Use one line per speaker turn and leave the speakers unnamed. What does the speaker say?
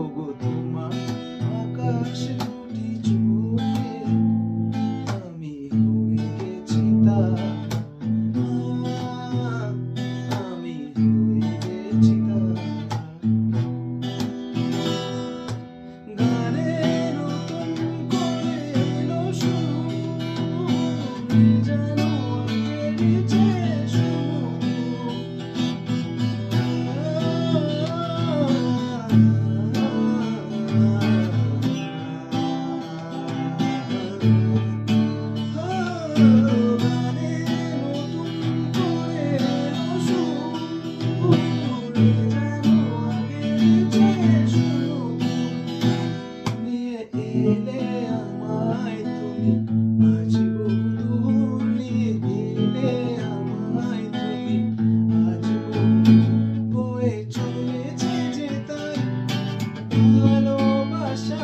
ওগো তোমার আকাশ দুটি চোখে আমি হয়ে গেছি তার, আমি হয়ে গেছি তার। গানে নতুন করে এলো সুর, যেন আগের যে গানে নতুন করে এলো সুর, যেন আগের যে সুর নিয়ে এলে আমায় তুমি, আজ বহুদূর নিয়ে এলে আমায় তুমি, আজ বহুদূর বয়ে চলেছে যে তার ভালোবাসা।